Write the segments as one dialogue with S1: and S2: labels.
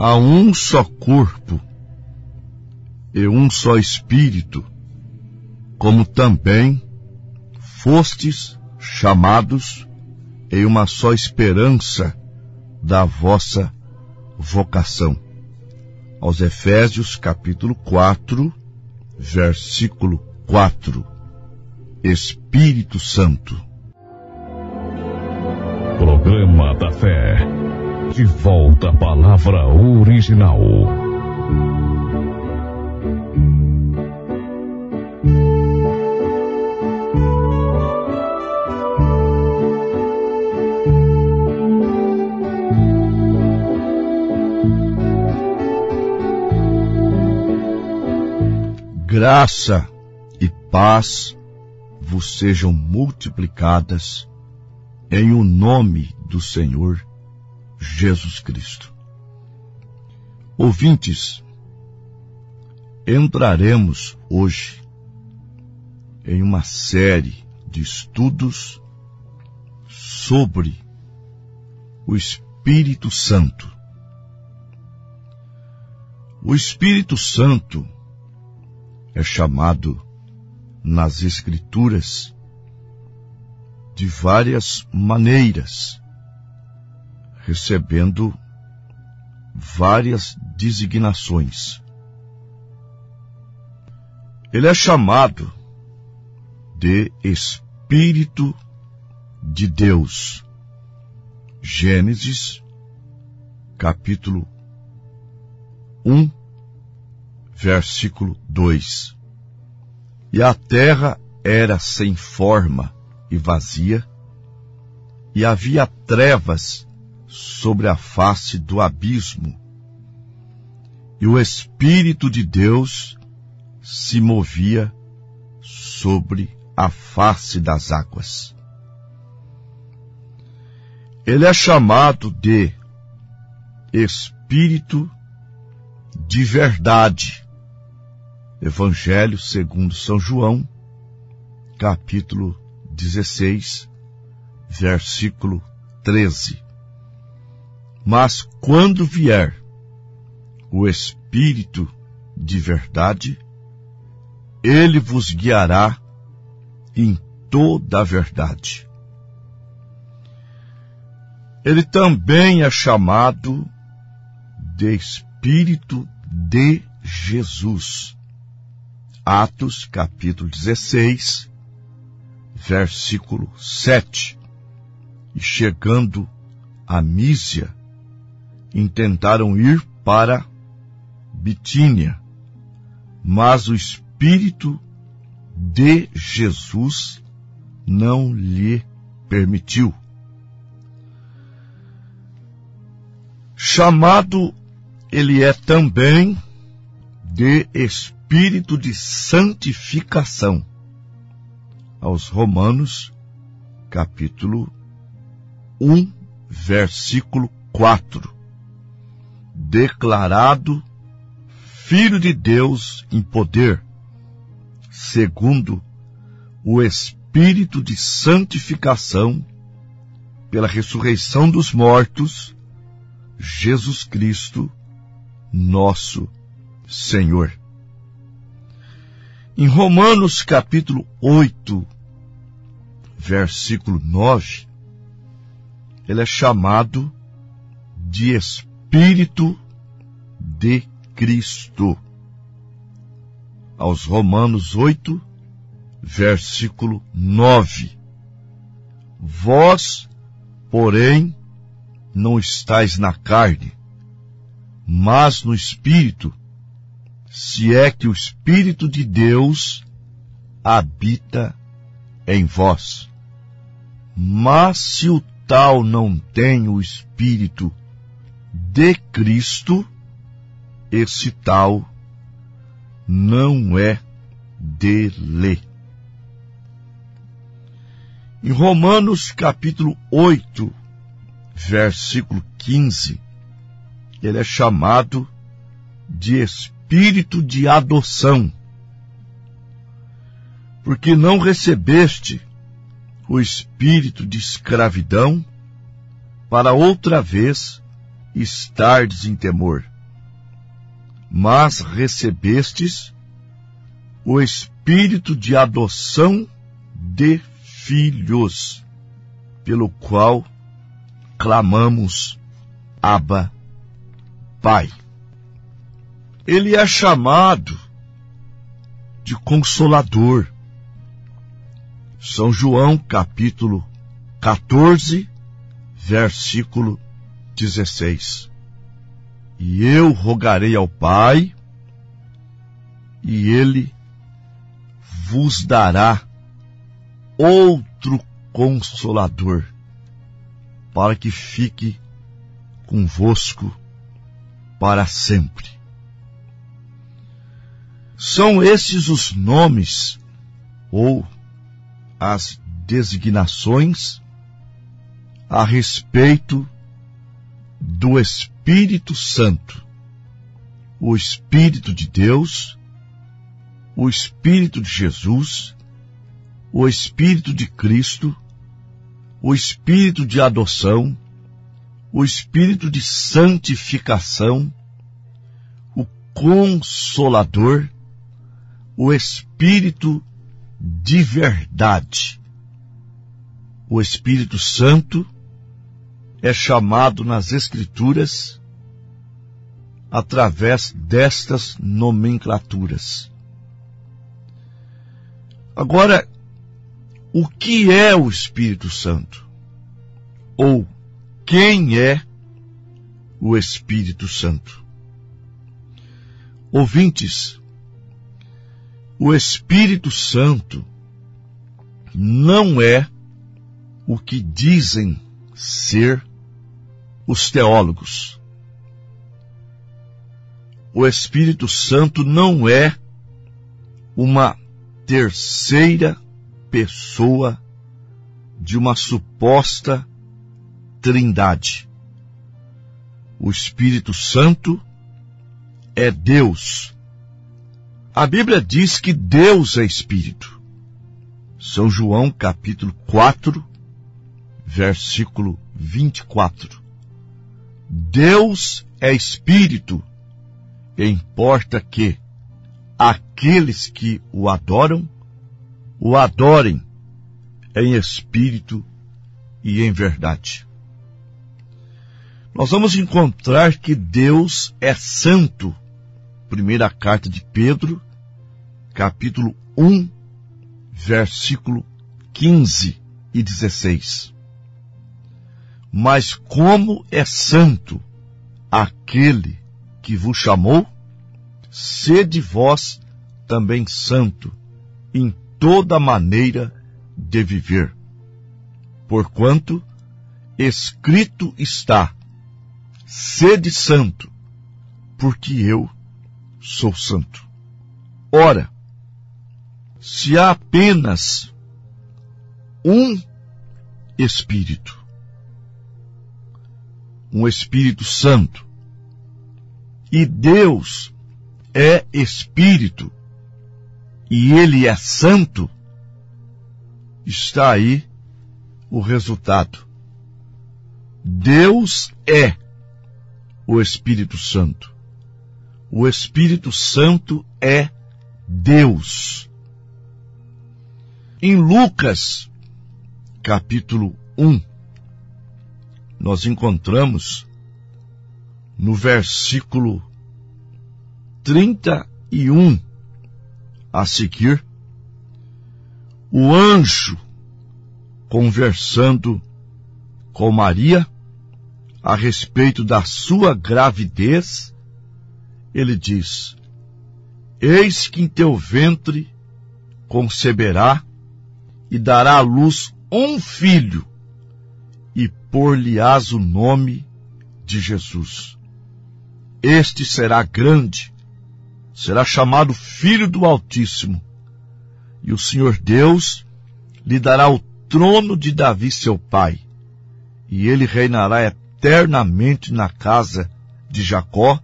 S1: há um só corpo e um só Espírito, como também fostes chamados em uma só esperança da vossa vocação. Aos Efésios, capítulo 4, versículo 4. Espírito Santo.
S2: Programa da Fé. De volta à palavra original.
S1: Graça e paz vos sejam multiplicadas em o nome do Senhor Jesus Cristo. Ouvintes, entraremos hoje em uma série de estudos sobre o Espírito Santo. O Espírito Santo é chamado nas Escrituras de várias maneiras, recebendo várias designações. Ele é chamado de Espírito de Deus. Gênesis, capítulo 1, versículo 2. E a terra era sem forma e vazia, e havia trevas sobre a face do abismo, e o Espírito de Deus se movia sobre a face das águas. Ele é chamado de Espírito de verdade. Evangelho segundo São João, capítulo 16, versículo 13. Mas quando vier o Espírito de verdade, ele vos guiará em toda a verdade. Ele também é chamado de Espírito de Jesus. Atos, capítulo 16, versículo 7. E chegando a Mísia, intentaram ir para Bitínia, mas o Espírito de Jesus não lhe permitiu. Chamado ele é também de Espírito de santificação. Aos Romanos, capítulo 1, versículo 4. Declarado Filho de Deus em poder, segundo o Espírito de santificação, pela ressurreição dos mortos, Jesus Cristo, nosso Senhor. Em Romanos capítulo 8, versículo 9, ele é chamado de Espírito de Cristo. Aos Romanos 8, versículo 9. Vós, porém, não estáis na carne, mas no Espírito, se é que o Espírito de Deus habita em vós. Mas se o tal não tem o Espírito de Cristo, esse tal não é dele. Em Romanos capítulo 8, versículo 15, ele é chamado de Espírito de adoção, porque não recebeste o espírito de escravidão, para outra vez estardes em temor. mas recebestes o Espírito de adoção de filhos, pelo qual clamamos, Abba, Pai. Ele é chamado de Consolador. São João, capítulo 14, versículo 16. E eu rogarei ao Pai, e Ele vos dará outro Consolador, para que fique convosco para sempre. São esses os nomes ou as designações a respeito do Espírito Santo, o Espírito de Deus, o Espírito de Jesus, o Espírito de Cristo, o Espírito de adoção, o Espírito de santificação, o Consolador, o Espírito de verdade. O Espírito Santo é chamado nas Escrituras através destas nomenclaturas. Agora, o que é o Espírito Santo? Ou quem é o Espírito Santo? Ouvintes, o Espírito Santo não é o que dizem ser os teólogos. O Espírito Santo não é uma terceira pessoa de uma suposta trindade. O Espírito Santo é Deus. A Bíblia diz que Deus é Espírito. São João, capítulo 4, versículo 24. Deus é Espírito, e importa que aqueles que o adorem em espírito e em verdade. Nós vamos encontrar que Deus é santo. Primeira carta de Pedro, capítulo 1, versículo 15 e 16. Mas como é santo aquele que vos chamou, sede vós também santo em toda maneira de viver. Porquanto escrito está, sede santo, porque eu sou santo. Ora, se há apenas um Espírito, um Espírito Santo, e Deus é Espírito, e Ele é santo, está aí o resultado. Deus é o Espírito Santo. O Espírito Santo é Deus. Em Lucas, capítulo 1, nós encontramos no versículo 31 a seguir, o anjo conversando com Maria a respeito da sua gravidez, ele diz: eis que em teu ventre conceberá e dará à luz um filho, e por-lhe-ás o nome de Jesus. Este será grande, será chamado Filho do Altíssimo, e o Senhor Deus lhe dará o trono de Davi seu pai, e ele reinará eternamente na casa de Jacó,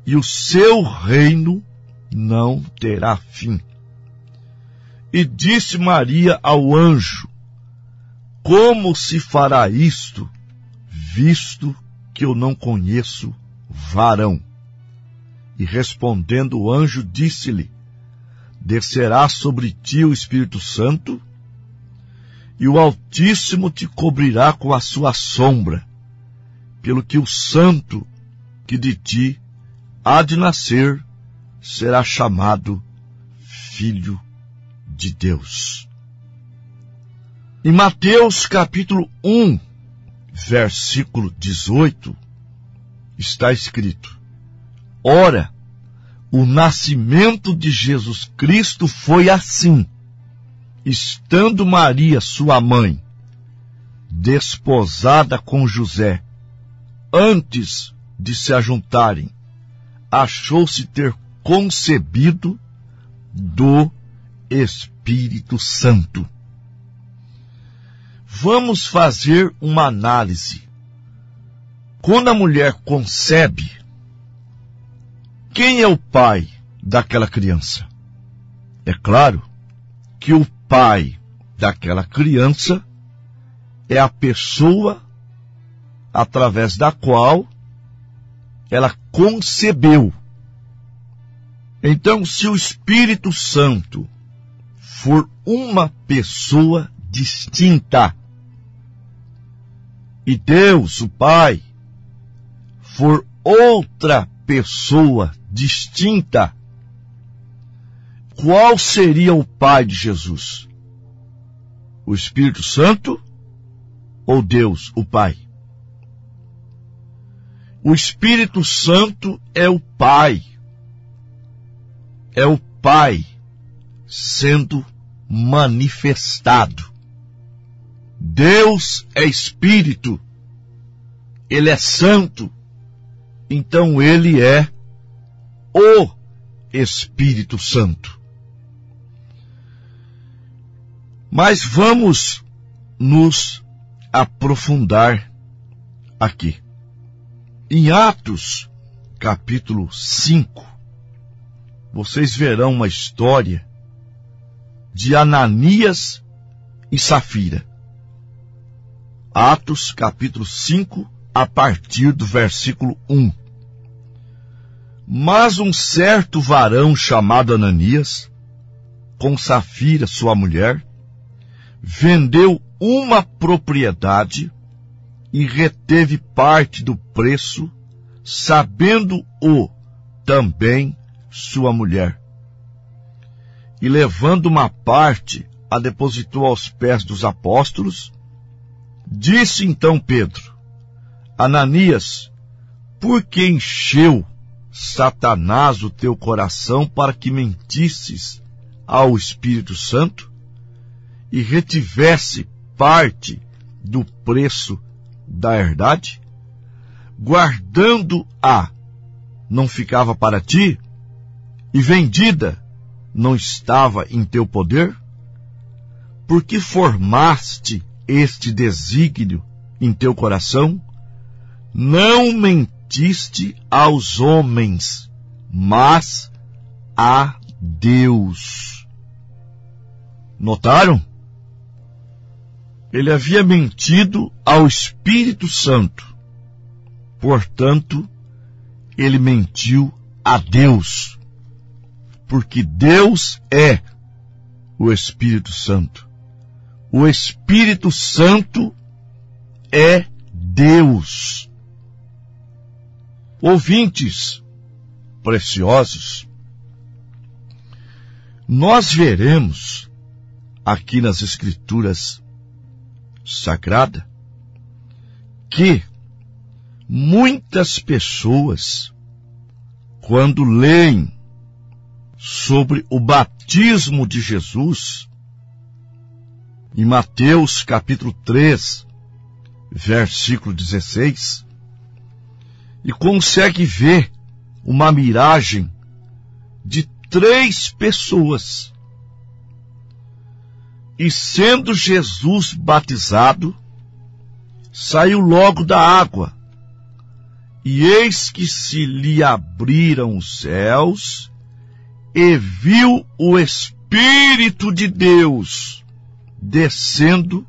S1: e o seu reino não terá fim. E disse Maria ao anjo: como se fará isto, visto que eu não conheço varão? E respondendo o anjo, disse-lhe: descerá sobre ti o Espírito Santo, e o Altíssimo te cobrirá com a sua sombra, pelo que o santo que de ti há de nascer será chamado Filho de Deus. Em Mateus capítulo 1, versículo 18, está escrito: ora, o nascimento de Jesus Cristo foi assim: estando Maria, sua mãe, desposada com José, antes de se ajuntarem, achou-se ter concebido do Espírito Santo. Vamos fazer uma análise. Quando a mulher concebe, quem é o pai daquela criança? É claro que o pai daquela criança é a pessoa através da qual ela concebeu. Então, se o Espírito Santo for uma pessoa distinta, e Deus, o Pai, for outra pessoa distinta, qual seria o Pai de Jesus? O Espírito Santo ou Deus, o Pai? O Espírito Santo é o Pai. É o Pai sendo manifestado. Deus é Espírito. Ele é santo. Então ele é o Espírito Santo. Mas vamos nos aprofundar aqui. Em Atos, capítulo 5, vocês verão uma história de Ananias e Safira. Atos, capítulo 5, a partir do versículo 1. Mas um certo varão chamado Ananias, com Safira, sua mulher, vendeu uma propriedade e reteve parte do preço, sabendo-o também sua mulher. E levando uma parte, a depositou aos pés dos apóstolos. Disse então Pedro: Ananias, por que encheu Satanás o teu coração para que mentisses ao Espírito Santo e retivesse parte do preço da herdade? Guardando-a, não ficava para ti? E vendida, não estava em teu poder? Porque formaste este desígnio em teu coração? Não mentiste aos homens, mas a Deus. Notaram? Ele havia mentido ao Espírito Santo. Portanto, ele mentiu a Deus. Porque Deus é o Espírito Santo. O Espírito Santo é Deus. Ouvintes preciosos, nós veremos aqui nas Escrituras Sagradas que muitas pessoas, quando leem sobre o batismo de Jesus, em Mateus capítulo 3, versículo 16, e consegue ver uma miragem de 3 pessoas. E sendo Jesus batizado, saiu logo da água, e eis que se lhe abriram os céus, e viu o Espírito de Deus descendo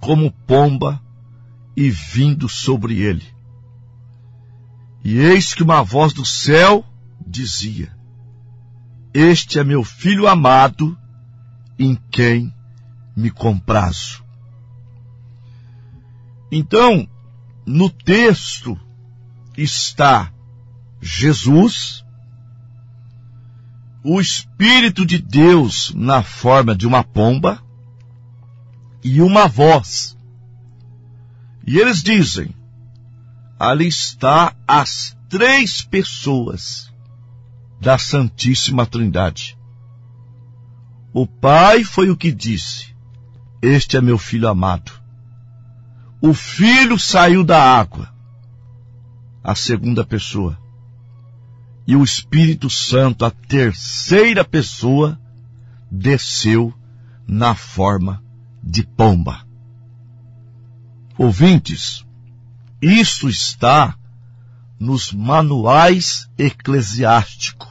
S1: como pomba e vindo sobre ele. E eis que uma voz do céu dizia: este é meu filho amado, em quem me comprazo. Então, no texto está Jesus, o Espírito de Deus na forma de uma pomba e uma voz. E eles dizem: ali está as 3 pessoas da Santíssima Trindade. O Pai foi o que disse: este é meu filho amado. O Filho saiu da água, a segunda pessoa. E o Espírito Santo, a terceira pessoa, desceu na forma de pomba. Ouvintes, isso está nos manuais eclesiásticos.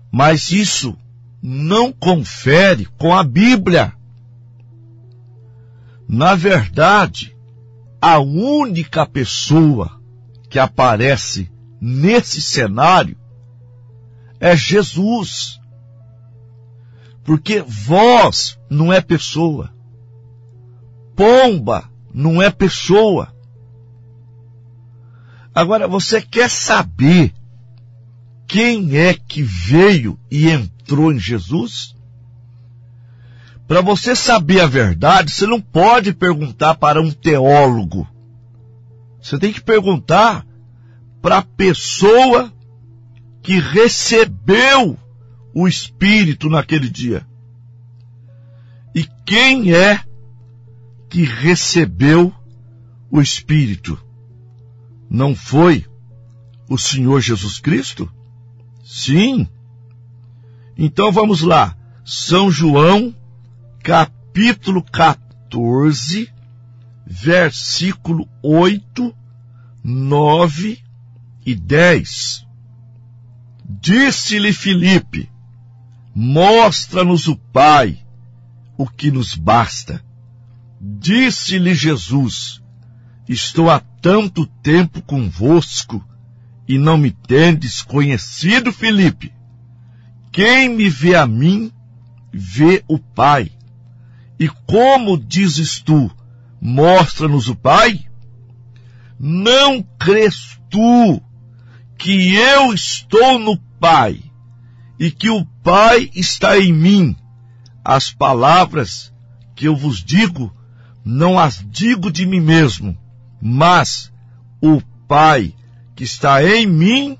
S1: Mas isso não confere com a Bíblia. Na verdade, a única pessoa que aparece nesse cenário é Jesus. Porque voz não é pessoa. Pomba não é pessoa. Agora, você quer saber quem é que veio e entrou em Jesus? Para você saber a verdade, você não pode perguntar para um teólogo. Você tem que perguntar para a pessoa que recebeu o Espírito naquele dia. E quem é que recebeu o Espírito? Não foi o Senhor Jesus Cristo? Sim. Então vamos lá. São João, capítulo 14, versículo 8, 9 e 10. Disse-lhe Filipe: mostra-nos o Pai, o que nos basta. Disse-lhe Jesus: estou há tanto tempo convosco e não me tendes conhecido, Filipe? Quem me vê a mim, vê o Pai. E como dizes tu: mostra-nos o Pai? Não crês tu que eu estou no Pai e que o Pai está em mim? As palavras que eu vos digo, não as digo de mim mesmo, mas o Pai que está em mim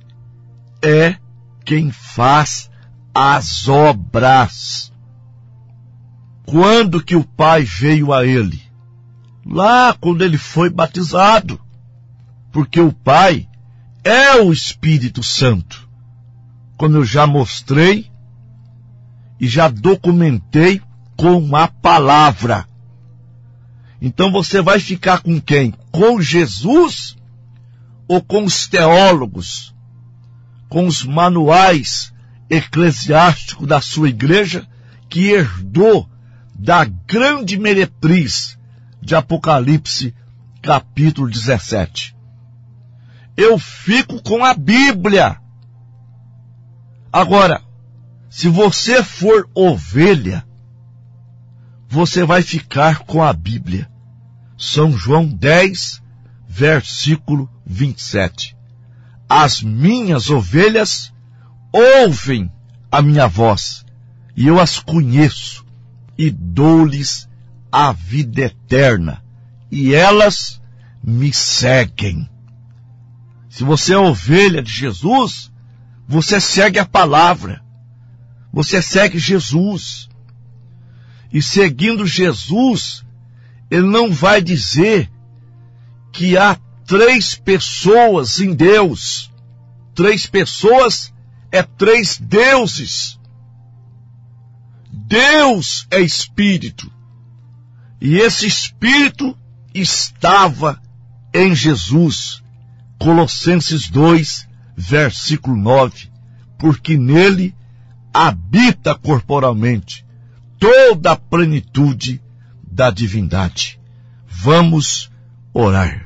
S1: é quem faz as obras. Quando que o Pai veio a ele? Lá quando ele foi batizado. Porque o Pai é o Espírito Santo. Como eu já mostrei e já documentei com a palavra. Então você vai ficar com quem? Com Jesus ou com os teólogos? Com os manuais eclesiásticos da sua igreja, que herdou da grande meretriz de Apocalipse, capítulo 17. Eu fico com a Bíblia. Agora, se você for ovelha, você vai ficar com a Bíblia. São João 10, versículo 27. As minhas ovelhas ouvem a minha voz, e eu as conheço, e dou-lhes a vida eterna, e elas me seguem. Se você é ovelha de Jesus, você segue a palavra, você segue Jesus. E seguindo Jesus, ele não vai dizer que há 3 pessoas em Deus. 3 pessoas é 3 deuses. Deus é Espírito. E esse Espírito estava em Jesus. Colossenses 2, versículo 9. Porque nele habita corporalmente toda a plenitude da divindade. Vamos orar.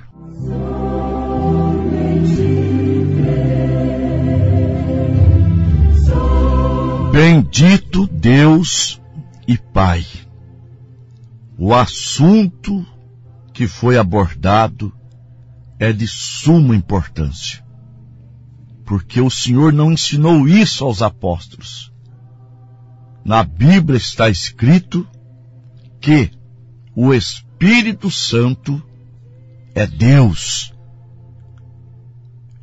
S1: Bendito Deus e Pai, o assunto que foi abordado é de suma importância, porque o Senhor não ensinou isso aos apóstolos. Na Bíblia está escrito que o Espírito Santo é Deus.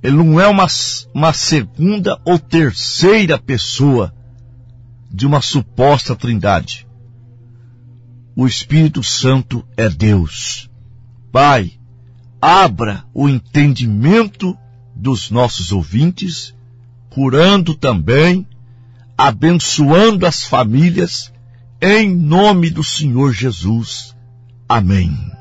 S1: Ele não é uma segunda ou terceira pessoa de uma suposta trindade. O Espírito Santo é Deus. Pai, abra o entendimento dos nossos ouvintes, curando também, abençoando as famílias, em nome do Senhor Jesus. Amém.